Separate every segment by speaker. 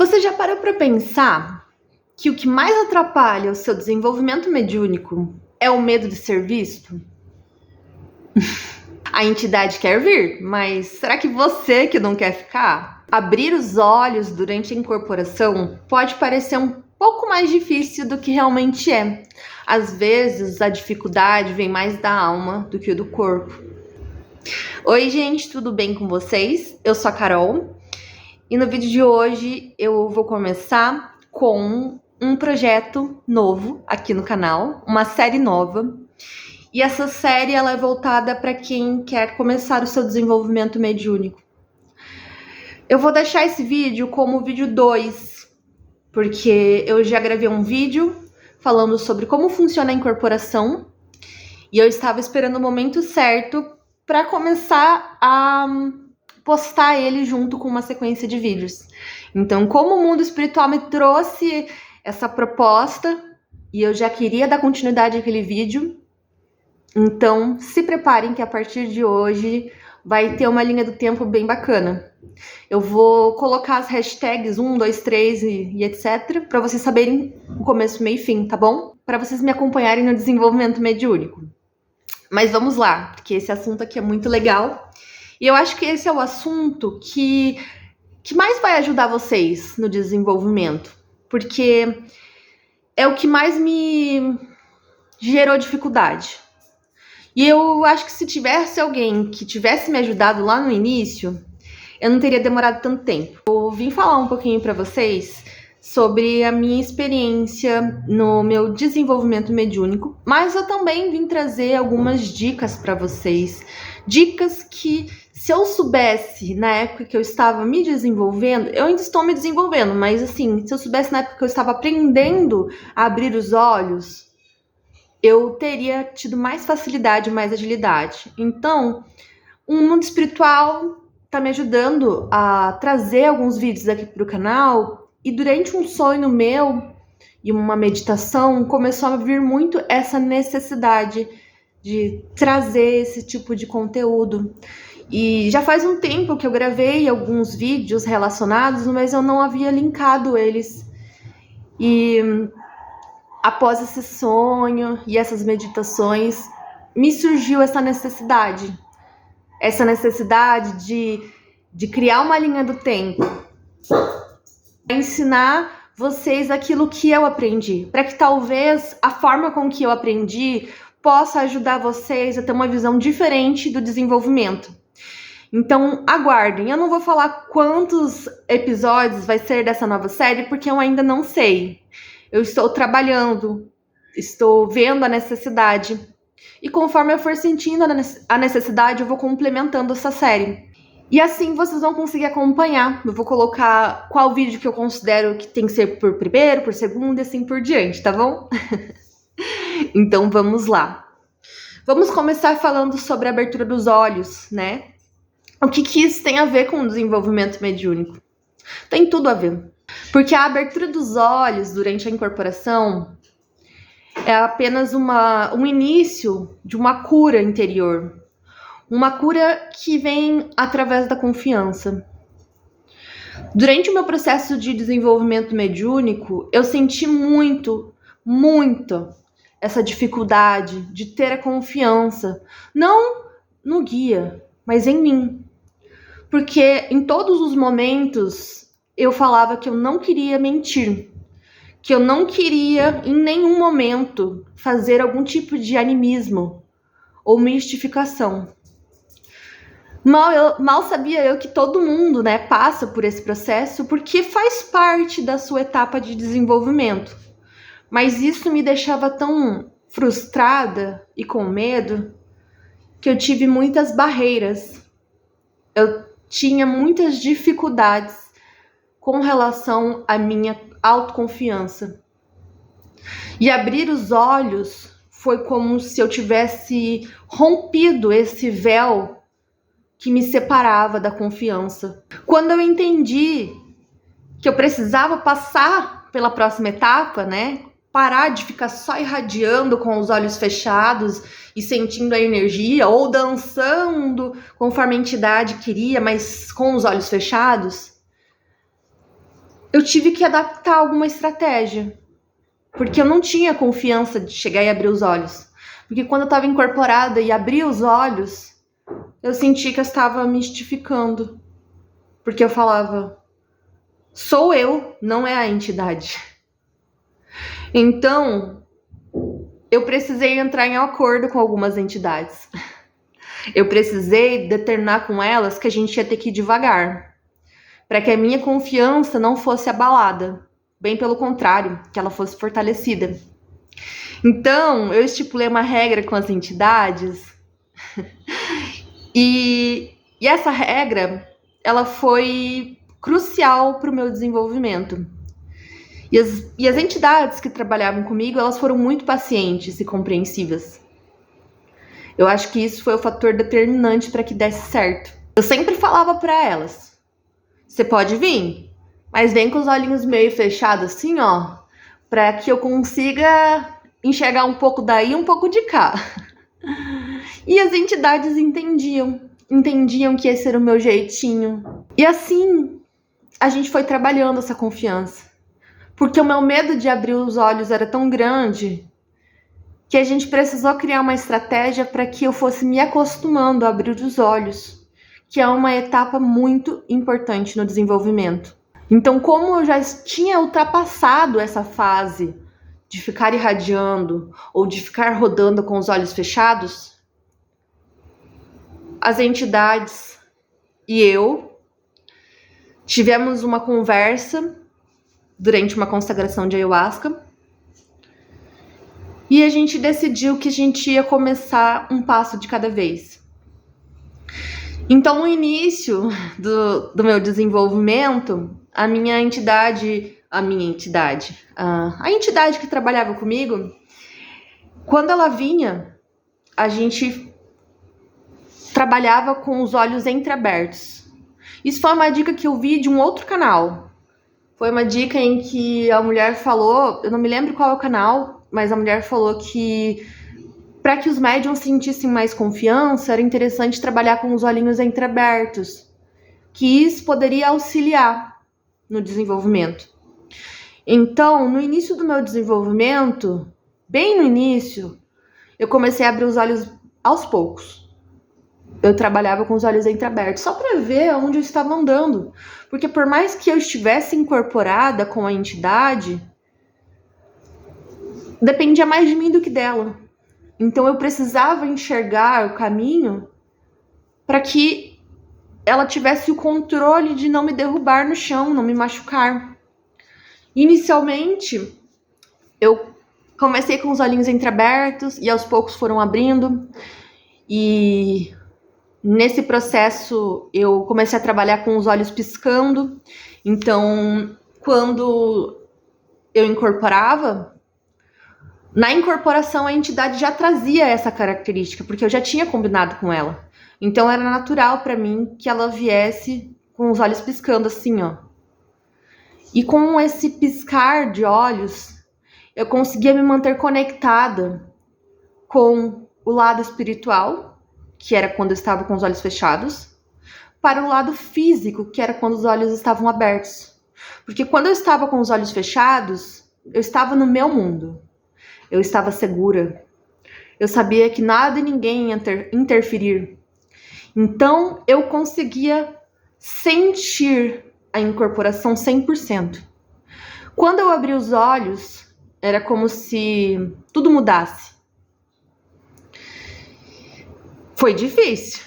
Speaker 1: Você já parou para pensar que o que mais atrapalha o seu desenvolvimento mediúnico é o medo de ser visto? A entidade quer vir, mas será que você que não quer ficar? Abrir os olhos durante a incorporação pode parecer um pouco mais difícil do que realmente é. Às vezes, a dificuldade vem mais da alma do que do corpo. Oi, gente, tudo bem com vocês? Eu sou a Carol e no vídeo de hoje eu vou começar com um projeto novo aqui no canal, uma série nova. E essa série ela é voltada para quem quer começar o seu desenvolvimento mediúnico. Eu vou deixar esse vídeo como vídeo 2, porque eu já gravei um vídeo falando sobre como funciona a incorporação e eu estava esperando o momento certo para começar a postar ele junto com uma sequência de vídeos. Então, como o mundo espiritual me trouxe essa proposta e eu já queria dar continuidade àquele vídeo, então se preparem que a partir de hoje vai ter uma linha do tempo bem bacana. Eu vou colocar as hashtags 1, 2, 3 e etc. para vocês saberem o começo, meio e fim, tá bom? Para vocês me acompanharem no desenvolvimento mediúnico. Mas vamos lá, porque esse assunto aqui é muito legal. E eu acho que esse é o assunto que mais vai ajudar vocês no desenvolvimento. Porque é o que mais me gerou dificuldade. E eu acho que se tivesse alguém que tivesse me ajudado lá no início, eu não teria demorado tanto tempo. Eu vim falar um pouquinho para vocês sobre a minha experiência no meu desenvolvimento mediúnico, mas eu também vim trazer algumas dicas para vocês. Dicas que, se eu soubesse na época que eu estava me desenvolvendo, eu ainda estou me desenvolvendo, mas assim, se eu soubesse na época que eu estava aprendendo a abrir os olhos, eu teria tido mais facilidade, mais agilidade. Então, o mundo espiritual está me ajudando a trazer alguns vídeos aqui para o canal, e durante um sonho meu e uma meditação, começou a vir muito essa necessidade de trazer esse tipo de conteúdo. E já faz um tempo que eu gravei alguns vídeos relacionados, mas eu não havia linkado eles. E após esse sonho e essas meditações, me surgiu essa necessidade de criar uma linha do tempo, para ensinar vocês aquilo que eu aprendi, para que talvez a forma com que eu aprendi possa ajudar vocês a ter uma visão diferente do desenvolvimento. Então, aguardem. Eu não vou falar quantos episódios vai ser dessa nova série, porque eu ainda não sei. Eu estou trabalhando, estou vendo a necessidade. E conforme eu for sentindo a necessidade, eu vou complementando essa série. E assim vocês vão conseguir acompanhar. Eu vou colocar qual vídeo que eu considero que tem que ser por primeiro, por segundo e assim por diante, tá bom? Então vamos lá. Vamos começar falando sobre a abertura dos olhos, né? O que isso tem a ver com o desenvolvimento mediúnico? Tem tudo a ver. Porque a abertura dos olhos durante a incorporação é apenas um início de uma cura interior. Uma cura que vem através da confiança. Durante o meu processo de desenvolvimento mediúnico, eu senti muito essa dificuldade de ter a confiança. Não no guia, mas em mim. Porque em todos os momentos eu falava que eu não queria mentir, que eu não queria em nenhum momento fazer algum tipo de animismo ou mistificação. Mal sabia eu que todo mundo, né, passa por esse processo porque faz parte da sua etapa de desenvolvimento. Mas isso me deixava tão frustrada e com medo que eu tive muitas barreiras. Eu tinha muitas dificuldades com relação à minha autoconfiança. E abrir os olhos foi como se eu tivesse rompido esse véu que me separava da confiança. Quando eu entendi que eu precisava passar pela próxima etapa, né? Parar de ficar só irradiando com os olhos fechados e sentindo a energia, ou dançando conforme a entidade queria, mas com os olhos fechados, eu tive que adaptar alguma estratégia, porque eu não tinha confiança de chegar e abrir os olhos. Porque quando eu estava incorporada e abri os olhos, eu senti que eu estava mistificando. Porque eu falava, sou eu, não é a entidade. Então, eu precisei entrar em acordo com algumas entidades. Eu precisei determinar com elas que a gente ia ter que ir devagar, para que a minha confiança não fosse abalada. Bem pelo contrário, que ela fosse fortalecida. Então, eu estipulei uma regra com as entidades e essa regra, ela foi crucial para o meu desenvolvimento. E as entidades que trabalhavam comigo, elas foram muito pacientes e compreensivas. Eu acho que isso foi o fator determinante para que desse certo. Eu sempre falava para elas, você pode vir, mas vem com os olhinhos meio fechados assim, ó, para que eu consiga enxergar um pouco daí e um pouco de cá. E as entidades entendiam que esse era o meu jeitinho. E assim, a gente foi trabalhando essa confiança. Porque o meu medo de abrir os olhos era tão grande que a gente precisou criar uma estratégia para que eu fosse me acostumando a abrir os olhos, que é uma etapa muito importante no desenvolvimento. Então, como eu já tinha ultrapassado essa fase de ficar irradiando ou de ficar rodando com os olhos fechados, as entidades e eu tivemos uma conversa durante uma consagração de ayahuasca e a gente decidiu que a gente ia começar um passo de cada vez. Então, no início do meu desenvolvimento, a entidade que trabalhava comigo, quando ela vinha, a gente trabalhava com os olhos entreabertos. Isso foi uma dica que eu vi de um outro canal. Foi uma dica em que a mulher falou, eu não me lembro qual é o canal, mas a mulher falou que para que os médiums sentissem mais confiança, era interessante trabalhar com os olhinhos entreabertos, que isso poderia auxiliar no desenvolvimento. Então, no início do meu desenvolvimento, bem no início, eu comecei a abrir os olhos aos poucos. Eu trabalhava com os olhos entreabertos, só para ver onde eu estava andando. Porque por mais que eu estivesse incorporada com a entidade, dependia mais de mim do que dela. Então eu precisava enxergar o caminho para que ela tivesse o controle de não me derrubar no chão, não me machucar. Inicialmente, eu comecei com os olhinhos entreabertos e aos poucos foram abrindo. E nesse processo eu comecei a trabalhar com os olhos piscando. Então, quando eu incorporava, na incorporação a entidade já trazia essa característica, porque eu já tinha combinado com ela. Então era natural para mim que ela viesse com os olhos piscando assim, ó. E com esse piscar de olhos, eu conseguia me manter conectada com o lado espiritual, que era quando eu estava com os olhos fechados, para o lado físico, que era quando os olhos estavam abertos. Porque quando eu estava com os olhos fechados, eu estava no meu mundo. Eu estava segura. Eu sabia que nada e ninguém ia interferir. Então, eu conseguia sentir a incorporação 100%. Quando eu abri os olhos, era como se tudo mudasse. Foi difícil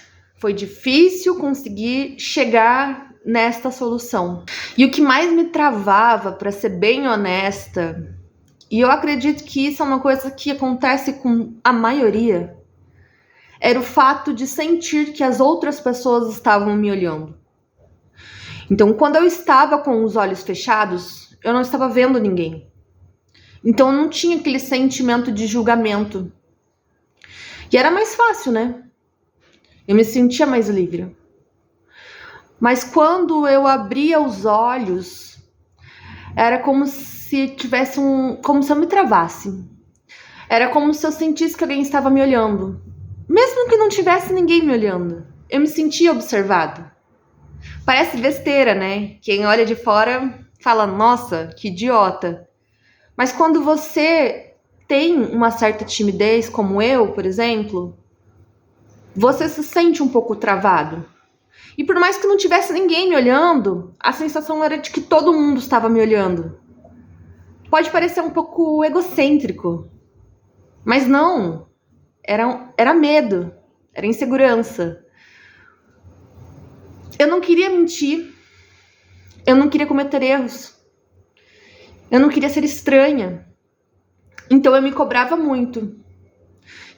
Speaker 1: conseguir chegar nesta solução. E o que mais me travava, para ser bem honesta, e eu acredito que isso é uma coisa que acontece com a maioria, era o fato de sentir que as outras pessoas estavam me olhando. Então, quando eu estava com os olhos fechados, eu não estava vendo ninguém. Então, eu não tinha aquele sentimento de julgamento. E era mais fácil, né? Eu me sentia mais livre. Mas quando eu abria os olhos, era como se tivesse como se eu me travasse. Era como se eu sentisse que alguém estava me olhando. Mesmo que não tivesse ninguém me olhando. Eu me sentia observado. Parece besteira, né? Quem olha de fora fala, nossa, que idiota. Mas quando você tem uma certa timidez, como eu, por exemplo, você se sente um pouco travado. E por mais que não tivesse ninguém me olhando, a sensação era de que todo mundo estava me olhando. Pode parecer um pouco egocêntrico, mas não. Era medo, era insegurança. Eu não queria mentir, eu não queria cometer erros, eu não queria ser estranha. Então eu me cobrava muito.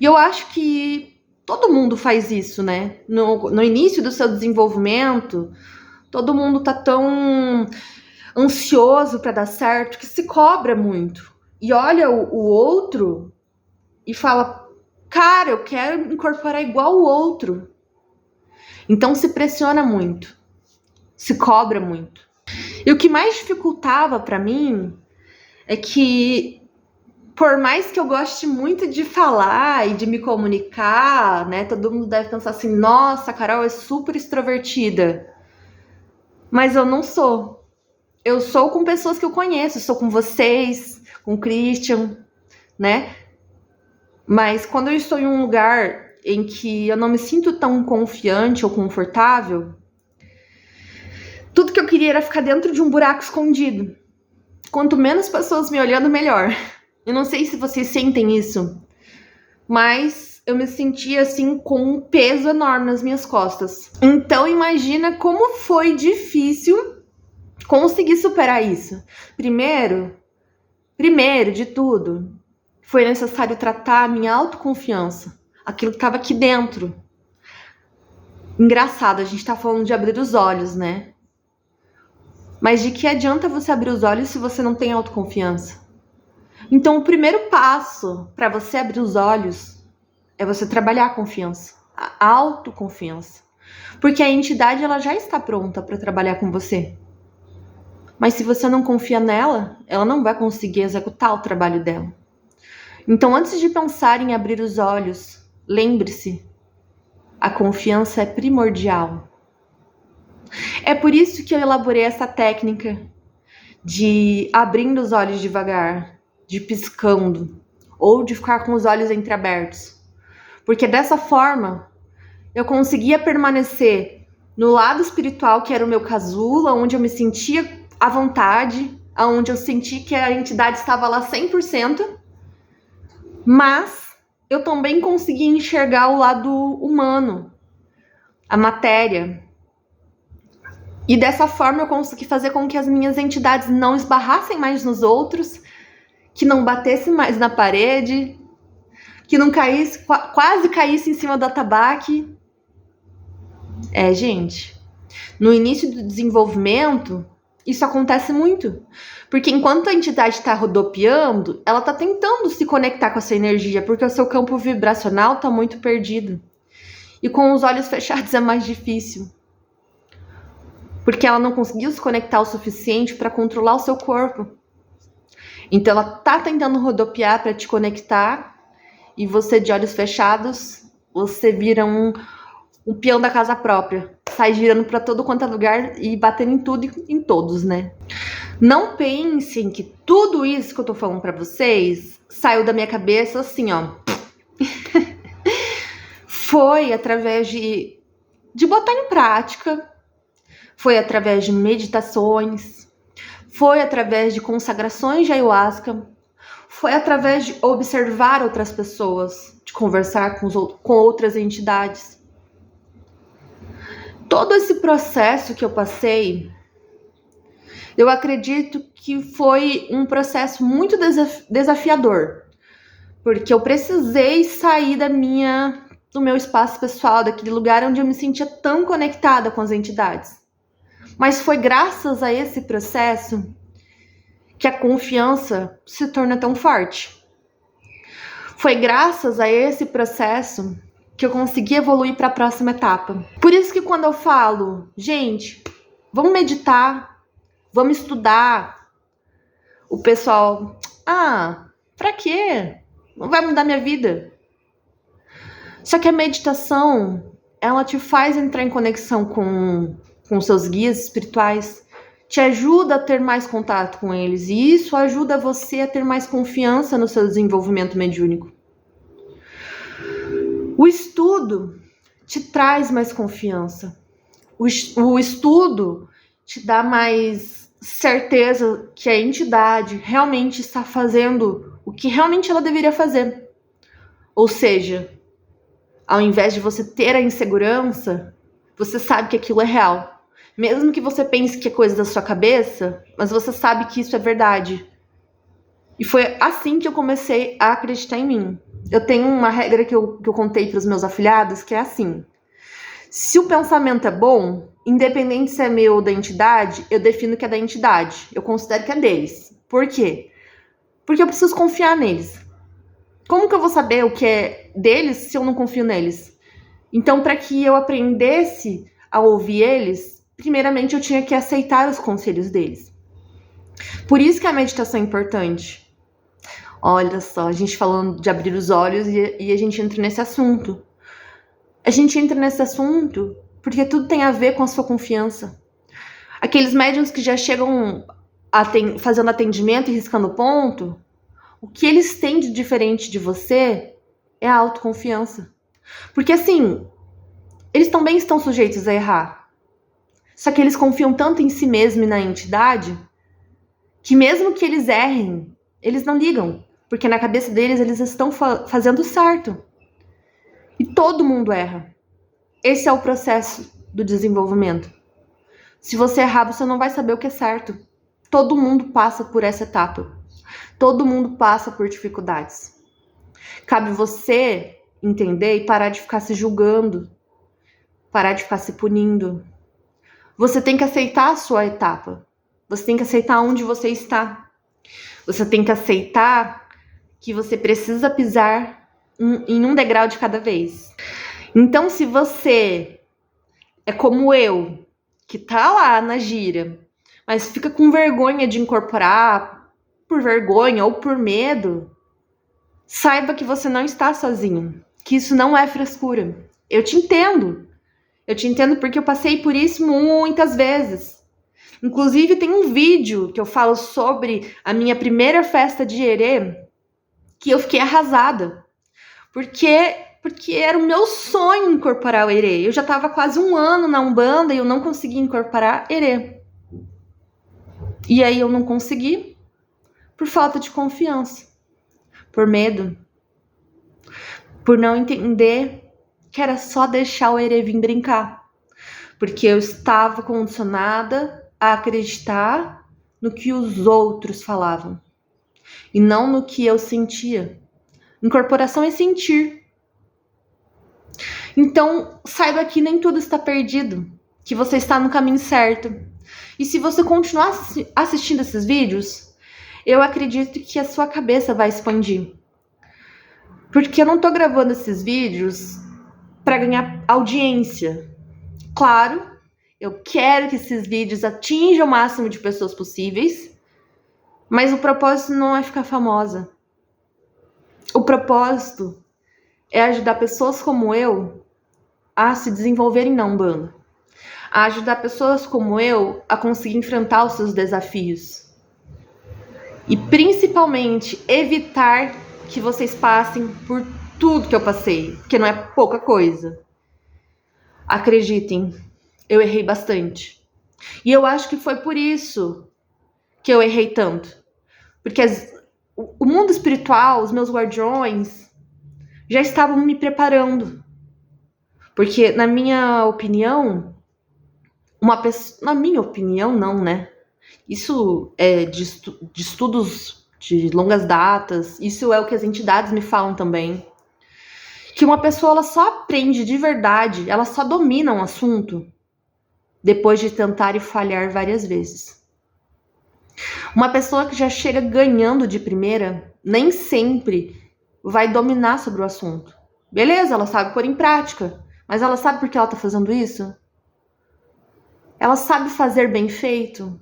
Speaker 1: E eu acho que todo mundo faz isso, né? No início do seu desenvolvimento, todo mundo tá tão ansioso para dar certo que se cobra muito. E olha o outro e fala, cara, eu quero incorporar igual o outro. Então se pressiona muito, se cobra muito. E o que mais dificultava para mim é que, por mais que eu goste muito de falar e de me comunicar, né? Todo mundo deve pensar assim, nossa, a Carol é super extrovertida. Mas eu não sou. Eu sou com pessoas que eu conheço, sou com vocês, com o Christian, né? Mas quando eu estou em um lugar em que eu não me sinto tão confiante ou confortável, tudo que eu queria era ficar dentro de um buraco escondido. Quanto menos pessoas me olhando, melhor. Eu não sei se vocês sentem isso, mas eu me sentia assim com um peso enorme nas minhas costas. Então imagina como foi difícil conseguir superar isso. Primeiro de tudo, foi necessário tratar a minha autoconfiança, aquilo que estava aqui dentro. Engraçado, a gente tá falando de abrir os olhos, né? Mas de que adianta você abrir os olhos se você não tem autoconfiança? Então, o primeiro passo para você abrir os olhos é você trabalhar a confiança, a autoconfiança. Porque a entidade ela já está pronta para trabalhar com você. Mas se você não confia nela, ela não vai conseguir executar o trabalho dela. Então, antes de pensar em abrir os olhos, lembre-se, a confiança é primordial. É por isso que eu elaborei essa técnica de abrindo os olhos devagar, de piscando, ou de ficar com os olhos entreabertos. Porque dessa forma, eu conseguia permanecer no lado espiritual, que era o meu casulo, onde eu me sentia à vontade, onde eu senti que a entidade estava lá 100%, mas eu também conseguia enxergar o lado humano, a matéria. E dessa forma eu consegui fazer com que as minhas entidades não esbarrassem mais nos outros, que não batessem mais na parede, que não caísse, quase caísse em cima do atabaque. Gente, no início do desenvolvimento, isso acontece muito. Porque enquanto a entidade está rodopiando, ela está tentando se conectar com essa energia, porque o seu campo vibracional está muito perdido. E com os olhos fechados é mais difícil. Porque ela não conseguiu se conectar o suficiente para controlar o seu corpo. Então ela tá tentando rodopiar para te conectar e você de olhos fechados, você vira um peão da casa própria. Sai girando para todo quanto é lugar e batendo em tudo e em todos, né? Não pensem que tudo isso que eu tô falando para vocês saiu da minha cabeça assim, ó. Foi através de botar em prática. Foi através de meditações, foi através de consagrações de ayahuasca, foi através de observar outras pessoas, de conversar com outras entidades. Todo esse processo que eu passei, eu acredito que foi um processo muito desafiador, porque eu precisei sair do meu espaço pessoal, daquele lugar onde eu me sentia tão conectada com as entidades. Mas foi graças a esse processo que a confiança se torna tão forte. Foi graças a esse processo que eu consegui evoluir para a próxima etapa. Por isso que quando eu falo, gente, vamos meditar, vamos estudar, o pessoal, pra quê? Não vai mudar minha vida. Só que a meditação, ela te faz entrar em conexão com seus guias espirituais, te ajuda a ter mais contato com eles, e isso ajuda você a ter mais confiança no seu desenvolvimento mediúnico. O estudo te traz mais confiança. O estudo te dá mais certeza que a entidade realmente está fazendo o que realmente ela deveria fazer. Ou seja, ao invés de você ter a insegurança, você sabe que aquilo é real. Mesmo que você pense que é coisa da sua cabeça, mas você sabe que isso é verdade. E foi assim que eu comecei a acreditar em mim. Eu tenho uma regra que eu contei para os meus afiliados, que é assim: se o pensamento é bom, independente se é meu ou da entidade, eu defino que é da entidade. Eu considero que é deles. Por quê? Porque eu preciso confiar neles. Como que eu vou saber o que é deles se eu não confio neles? Então, para que eu aprendesse a ouvir eles, primeiramente eu tinha que aceitar os conselhos deles. Por isso que a meditação é importante. Olha só, a gente falando de abrir os olhos e a gente entra nesse assunto. A gente entra nesse assunto porque tudo tem a ver com a sua confiança. Aqueles médiuns que já chegam fazendo atendimento e riscando ponto, o que eles têm de diferente de você é a autoconfiança. Porque assim, eles também estão sujeitos a errar. Só que eles confiam tanto em si mesmo e na entidade que mesmo que eles errem, eles não ligam. Porque na cabeça deles, eles estão fazendo certo. E todo mundo erra. Esse é o processo do desenvolvimento. Se você errar, você não vai saber o que é certo. Todo mundo passa por essa etapa. Todo mundo passa por dificuldades. Cabe você entender e parar de ficar se julgando. Parar de ficar se punindo. Você tem que aceitar a sua etapa. Você tem que aceitar onde você está. Você tem que aceitar que você precisa pisar em um degrau de cada vez. Então, se você é como eu, que tá lá na gira, mas fica com vergonha de incorporar, por vergonha ou por medo, saiba que você não está sozinho, que isso não é frescura. Eu te entendo. Eu te entendo porque eu passei por isso muitas vezes. Inclusive, tem um vídeo que eu falo sobre a minha primeira festa de Erê, que eu fiquei arrasada. Porque era o meu sonho incorporar o Erê. Eu já estava quase 1 ano na Umbanda e eu não conseguia incorporar Erê. E aí eu não consegui por falta de confiança, por medo, por não entender que era só deixar o Erê vir brincar. Porque eu estava condicionada a acreditar no que os outros falavam e não no que eu sentia. Incorporação é sentir. Então, saiba que nem tudo está perdido, que você está no caminho certo. E se você continuar assistindo esses vídeos, eu acredito que a sua cabeça vai expandir. Porque eu não tô gravando esses vídeos para ganhar audiência. Claro, eu quero que esses vídeos atinjam o máximo de pessoas possíveis, mas o propósito não é ficar famosa. O propósito é ajudar pessoas como eu a se desenvolverem na Umbanda, a ajudar pessoas como eu a conseguir enfrentar os seus desafios e principalmente evitar que vocês passem por tudo que eu passei, porque não é pouca coisa. Acreditem, eu errei bastante. E eu acho que foi por isso que eu errei tanto. Porque o mundo espiritual, os meus guardiões, já estavam me preparando. Porque, na minha opinião, uma pessoa... Na minha opinião, não, né? Isso é de estudos de longas datas. Isso é o que as entidades me falam também. Que uma pessoa ela só aprende de verdade, ela só domina um assunto depois de tentar e falhar várias vezes. Uma pessoa que já chega ganhando de primeira, nem sempre vai dominar sobre o assunto. Beleza, ela sabe pôr em prática, mas ela sabe por que ela tá fazendo isso? Ela sabe fazer bem feito?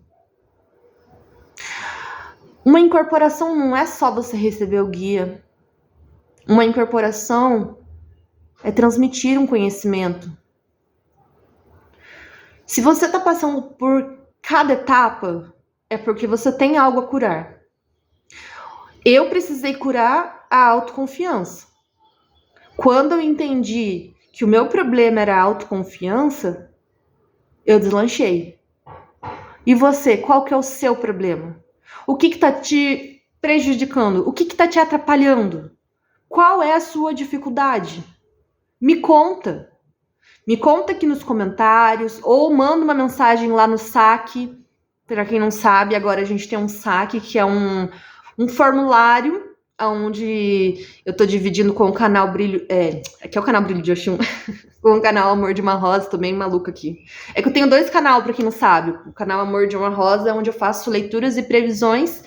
Speaker 1: Uma incorporação não é só você receber o guia. Uma incorporação é transmitir um conhecimento. Se você tá passando por Cada etapa é porque você tem algo a curar. Eu precisei curar a autoconfiança. Quando eu entendi que o meu problema era a autoconfiança, eu deslanchei. E você, qual que é o seu problema? O que está te prejudicando? O que está te atrapalhando? Qual é a sua dificuldade? Me conta. Me conta aqui nos comentários ou manda uma mensagem lá no saque. Para quem não sabe, agora a gente tem um saque que é um formulário onde eu tô dividindo com o canal Brilho... aqui é o canal Brilho de Oxum. Com o canal Amor de uma Rosa, tô bem maluca aqui. É que eu tenho 2 canais, pra quem não sabe. O canal Amor de uma Rosa é onde eu faço leituras e previsões.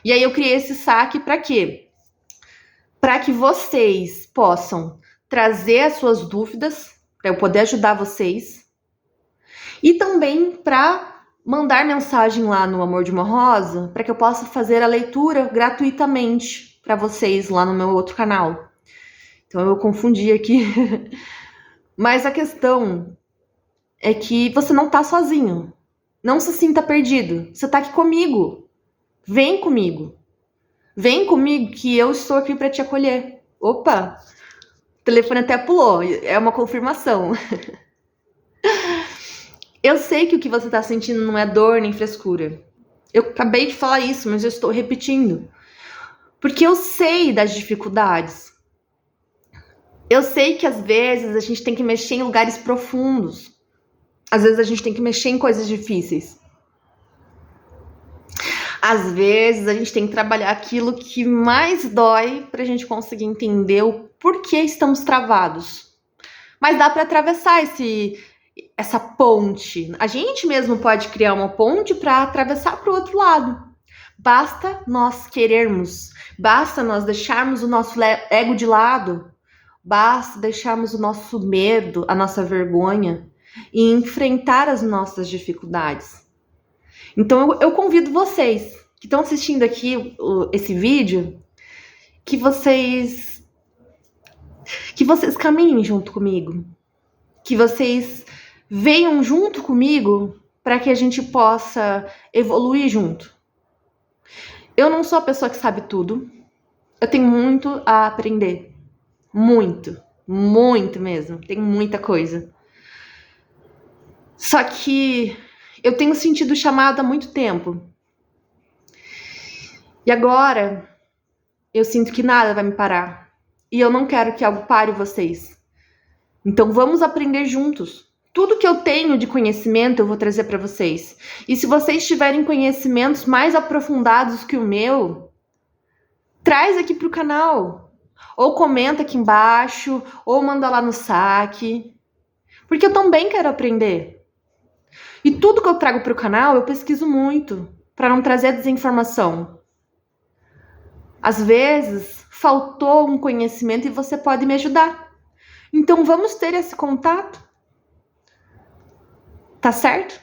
Speaker 1: E aí eu criei esse saque pra quê? Pra que vocês possam trazer as suas dúvidas, pra eu poder ajudar vocês. E também pra mandar mensagem lá no Amor de uma Rosa, pra que eu possa fazer a leitura gratuitamente pra vocês lá no meu outro canal. Então eu confundi aqui. Mas a questão é que você não tá sozinho. Não se sinta perdido. Você tá aqui comigo. Vem comigo. Vem comigo que eu estou aqui para te acolher. Opa! O telefone até pulou. É uma confirmação. Eu sei que o que você tá sentindo não é dor nem frescura. Eu acabei de falar isso, mas eu estou repetindo. Porque eu sei das dificuldades. Eu sei que às vezes a gente tem que mexer em lugares profundos. Às vezes a gente tem que mexer em coisas difíceis. Às vezes a gente tem que trabalhar aquilo que mais dói pra gente conseguir entender o porquê estamos travados. Mas dá pra atravessar essa ponte. A gente mesmo pode criar uma ponte para atravessar para o outro lado. Basta nós querermos. Basta nós deixarmos o nosso ego de lado. Basta deixarmos o nosso medo, a nossa vergonha e enfrentar as nossas dificuldades. Então eu convido vocês que estão assistindo aqui esse vídeo, que vocês caminhem junto comigo, que vocês venham junto comigo para que a gente possa evoluir junto. Eu não sou a pessoa que sabe tudo, eu tenho muito a aprender. Muito, muito mesmo. Tem muita coisa. Só que eu tenho sentido chamado há muito tempo. E agora eu sinto que nada vai me parar. E eu não quero que algo pare vocês. Então vamos aprender juntos. Tudo que eu tenho de conhecimento eu vou trazer para vocês. E se vocês tiverem conhecimentos mais aprofundados que o meu, traz aqui pro canal. Ou comenta aqui embaixo, ou manda lá no saque. Porque eu também quero aprender. E tudo que eu trago para o canal, eu pesquiso muito, para não trazer desinformação. Às vezes, faltou um conhecimento e você pode me ajudar. Então, vamos ter esse contato. Tá certo?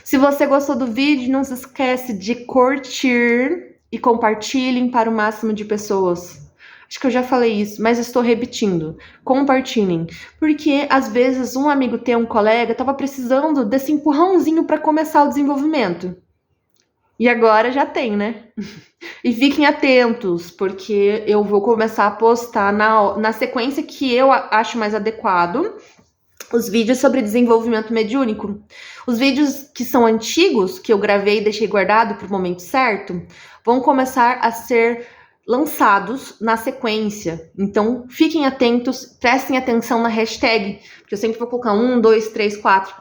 Speaker 1: Se você gostou do vídeo, não se esquece de curtir e compartilhem para o máximo de pessoas. Acho que eu já falei isso, mas estou repetindo. Compartilhem. Porque, às vezes, um amigo teu, um colega, estava precisando desse empurrãozinho para começar o desenvolvimento. E agora já tem, né? E fiquem atentos, porque eu vou começar a postar na sequência que eu acho mais adequado os vídeos sobre desenvolvimento mediúnico. Os vídeos que são antigos, que eu gravei e deixei guardado para o momento certo, vão começar a ser lançados na sequência. Então, fiquem atentos, prestem atenção na hashtag, porque eu sempre vou colocar 1, 2, 3, 4.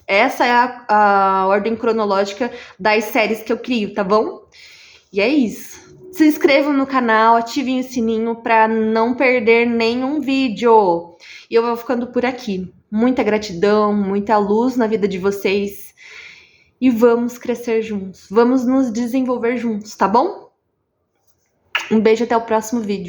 Speaker 1: Essa é a ordem cronológica das séries que eu crio, tá bom? E é isso. Se inscrevam no canal, ativem o sininho para não perder nenhum vídeo. E eu vou ficando por aqui. Muita gratidão, muita luz na vida de vocês. E vamos crescer juntos. Vamos nos desenvolver juntos, tá bom? Um beijo, até o próximo vídeo.